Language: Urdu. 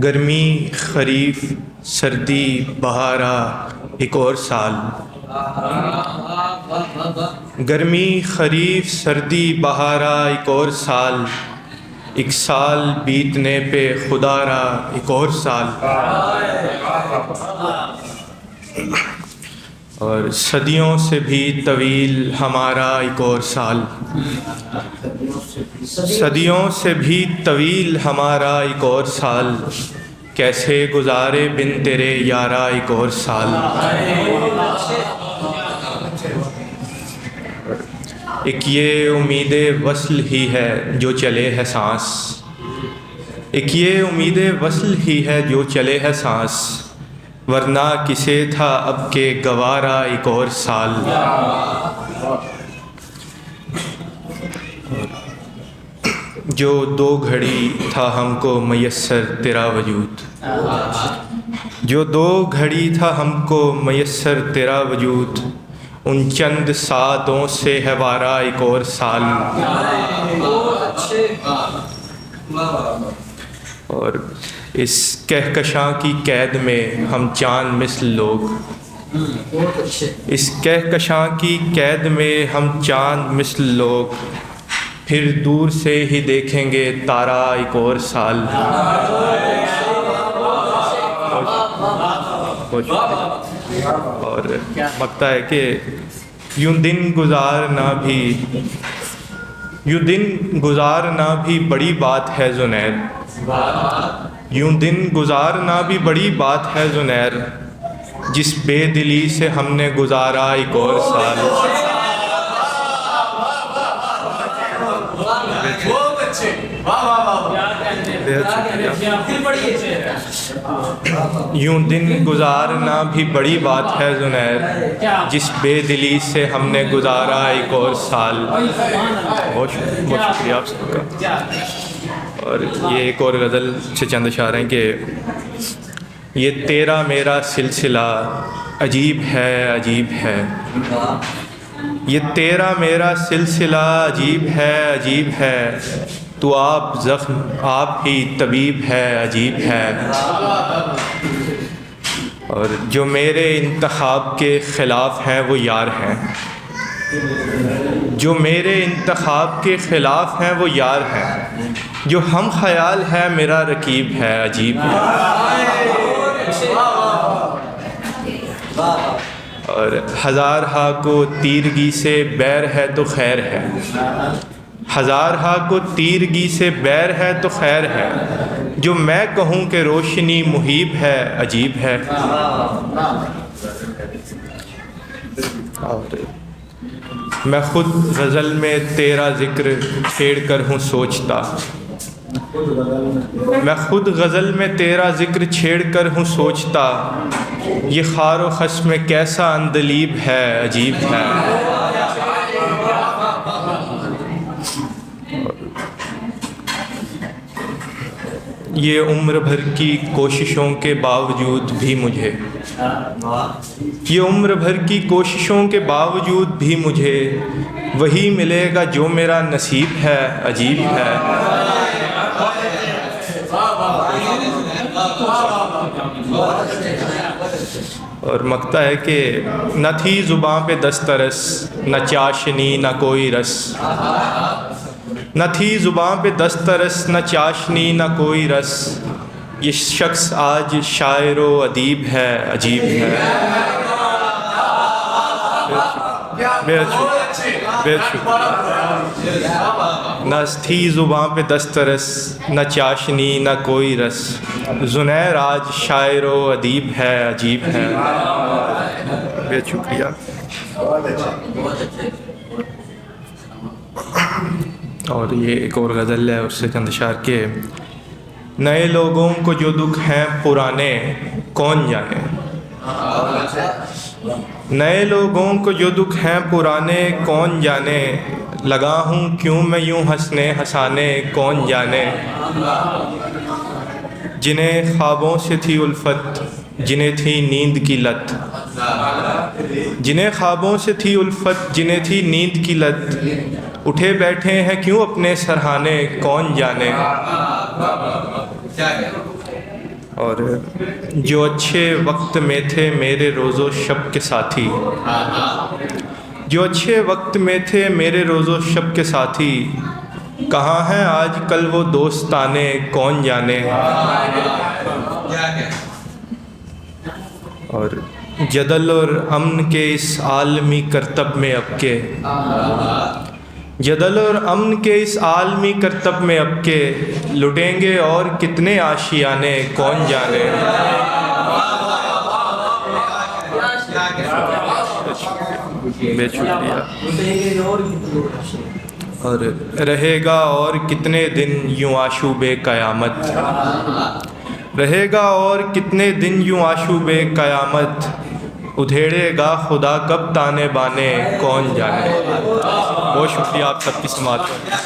گرمی خریف سردی بہارا ایک اور سال، گرمی خریف سردی بہارا ایک اور سال، ایک سال بیتنے پہ خدا را ایک اور سال، اور صدیوں سے بھی طویل ہمارا ایک اور سال، صدیوں سے بھی طویل ہمارا ایک اور سال، کیسے گزارے بن تیرے یارا ایک اور سال۔ ایک یہ امید وصل ہی ہے جو چلے ہے سانس، ایک یہ امید وصل ہی ہے جو چلے ہے سانس، ورنہ کسے تھا اب کے گوارا ایک اور سال۔ جو دو گھڑی تھا ہم کو میسر تیرا وجود، جو دو گھڑی تھا ہم کو میسر تیرا وجود، ان چند ساعتوں سے ہے وارا ایک اور سال۔ اور اس کہکشاں کی قید میں ہم چاند مثل لوگ، اس کہکشاں کی قید میں ہم چاند مثل لوگ، پھر دور سے ہی دیکھیں گے تارا ایک اور سال۔ اور لگتا ہے کہ یوں دن گزارنا بھی بڑی بات ہے زنیر، یوں دن گزارنا بھی بڑی بات ہے زنیر، جس بے دلی سے ہم نے گزارا ایک اور سال۔ یوں دن گزارنا بھی بڑی بات ہے زنیر، جس بے دلی سے ہم نے گزارا ایک اور سال۔ بہت شکریہ آپ سب کا۔ اور یہ ایک اور غزل سے چند اشعار ہیں کہ یہ تیرا میرا سلسلہ عجیب ہے عجیب ہے، یہ تیرا میرا سلسلہ عجیب ہے عجیب ہے، تو آپ زخم آپ ہی طبیب ہے عجیب ہے۔ اور جو میرے انتخاب کے خلاف ہیں وہ یار ہیں، جو میرے انتخاب کے خلاف ہیں وہ یار ہیں، جو ہم خیال ہے میرا رقیب ہے عجیب ہے۔ اور ہزارہا کو تیرگی سے بیر ہے تو خیر ہے، ہزارہا کو تیرگی سے بیر ہے تو خیر ہے، جو میں کہوں کہ روشنی محیب ہے عجیب ہے۔ اور میں خود غزل میں تیرا ذکر چھیڑ کر ہوں سوچتا، میں خود غزل میں تیرا ذکر چھیڑ کر ہوں سوچتا، یہ خار و خس میں کیسا اندلیب ہے عجیب ہے۔ یہ عمر بھر کی کوششوں کے باوجود بھی مجھے، یہ عمر بھر کی کوششوں کے باوجود بھی مجھے وہی ملے گا جو میرا نصیب ہے عجیب ہے۔ اور مکتا ہے کہ نہ تھی زباں پہ دسترس، نہ چاشنی نہ کوئی رس، نہ تھی زباں پہ دسترس نہ چاشنی نہ کوئی رس، یہ شخص آج شاعر و ادیب ہے عجیب ہے۔ بے شکریہ۔ نہ تھی زباں پہ دسترس نہ چاشنی نہ کوئی رس، زنیر آج شاعر و ادیب ہے عجیب ہے۔ بے شکریہ۔ اور یہ ایک اور غزل ہے، اس سے چند اشعار کے نئے لوگوں کو جو دکھ ہیں پرانے کون جانے، نئے لوگوں کو جو دکھ ہیں پرانے کون جانے، لگا ہوں کیوں میں یوں ہنسنے ہنسانے کون جانے، جنہیں خوابوں سے تھی الفت جنہیں تھی نیند کی لت، جنہیں خوابوں سے تھی الفت جنہیں تھی نیند کی لت، اٹھے بیٹھے ہیں کیوں اپنے سرہانے کون جانے۔ اور جو اچھے وقت میں تھے میرے روز و شب کے ساتھی، جو اچھے وقت میں تھے میرے روز و شب کے ساتھی، کہاں ہیں آج کل وہ دوستانے کون جانے۔ اور جدل اور امن کے اس عالمی کرتب میں اب کے، جدل اور امن کے اس عالمی کرتب میں اب کے، لٹیں گے اور کتنے آشیانے کون جانے۔ بے شکریہ۔ اور رہے گا اور کتنے دن یوں آشوب قیامت، رہے گا اور کتنے دن یوں آشوب قیامت، ادھیڑے گا خدا کب تانے بانے کون جانے۔ بہت شکریہ آپ سب کی سماعت کا۔